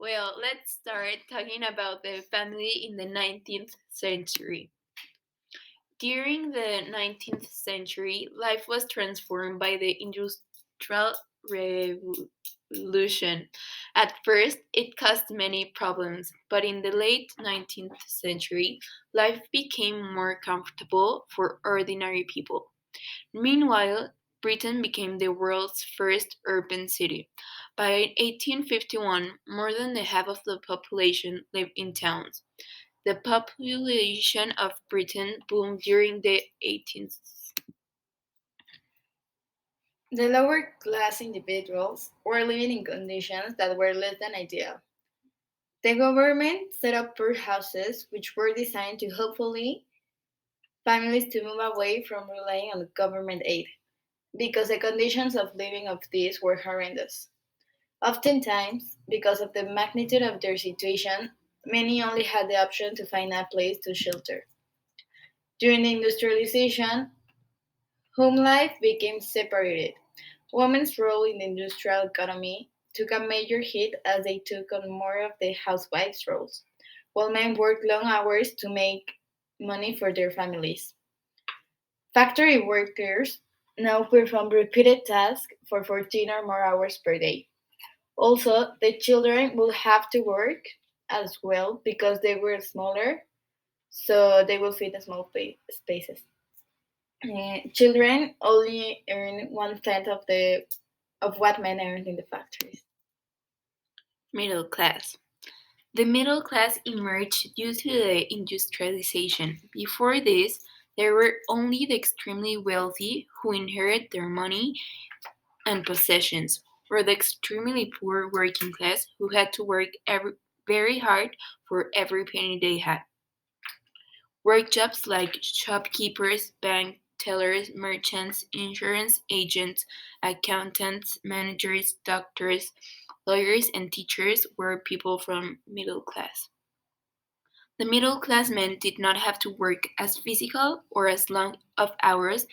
Well, let's start talking about the family in the 19th century. During the 19th century, life was transformed by the Industrial Revolution. At first, it caused many problems, but in the late 19th century, life became more comfortable for ordinary people. Meanwhile, Britain became the world's first urban city. By 1851, more than the half of the population lived in towns. The population of Britain boomed during the 18th. The lower class individuals were living in conditions that were less than ideal. The government set up poor houses which were designed to hopefully families to move away from relying on government aid, because the conditions of living of these were horrendous. Oftentimes, because of the magnitude of their situation, many only had the option to find a place to shelter. During the industrialization, home life became separated. Women's role in the industrial economy took a major hit as they took on more of the housewives' roles, while men worked long hours to make money for their families. Factory workers now perform repeated tasks for 14 or more hours per day. Also, the children will have to work as well because they were smaller, so they will fit the small spaces. Children only earn one tenth of what men earned in the factories. Middle class. The middle class emerged due to the industrialization. Before this, there were only the extremely wealthy who inherited their money and possessions, or the extremely poor working class who had to work very hard for every penny they had. Work jobs like shopkeepers, bank tellers, merchants, insurance agents, accountants, managers, doctors, lawyers, and teachers were people from middle class. The middle class men did not have to work as physical or as long of hours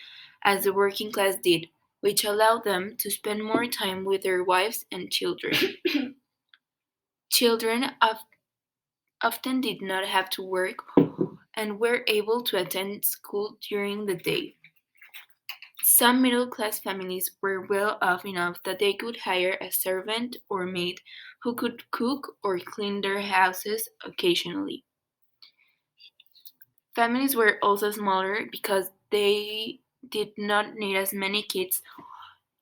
as the working class did, which allowed them to spend more time with their wives and children. Children often did not have to work and were able to attend school during the day. Some middle class families were well off enough that they could hire a servant or maid who could cook or clean their houses occasionally. Families were also smaller because they did not need as many kids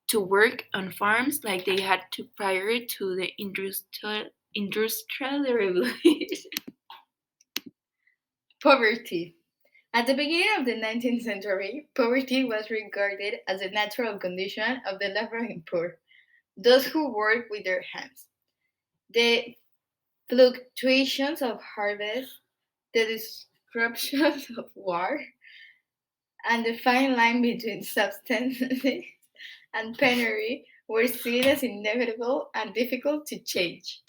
to work on farms like they had to prior to the industrial revolution. Poverty. At the beginning of the 19th century, poverty was regarded as a natural condition of the laboring poor, those who work with their hands. The fluctuations of harvest, the disruptions of war, and the fine line between substance and penury were seen as inevitable and difficult to change.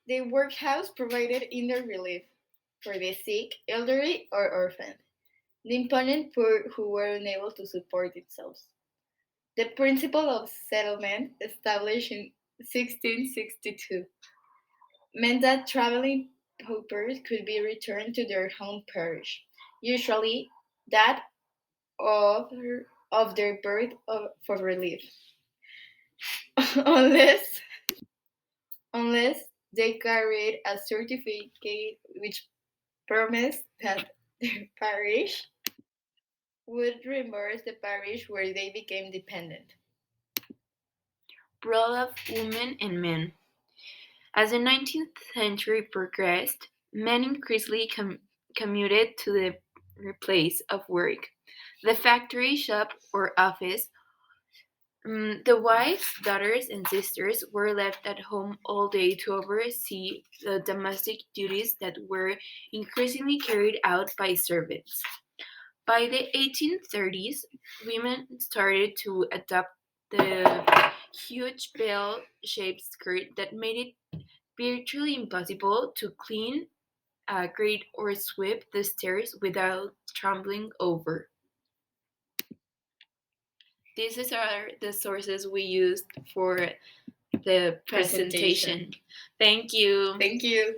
The workhouse provided inner relief for the sick, elderly, or orphaned, the impotent poor who were unable to support themselves. The principle of settlement, established in 1662, meant that traveling paupers could be returned to their home parish, usually that of, of their birth for relief, unless unless they carried a certificate which promised that their parish would reimburse the parish where they became dependent. Role of women and men. As the 19th century progressed, men increasingly commuted to the place of work, the factory, shop, or office. The wives, daughters, and sisters were left at home all day to oversee the domestic duties that were increasingly carried out by servants. By the 1830s, women started to adopt the huge bell shaped skirt that made it virtually impossible to clean, grate, or sweep the stairs without tumbling over. These are the sources we used for the Presentation. presentation. Thank you. Thank you.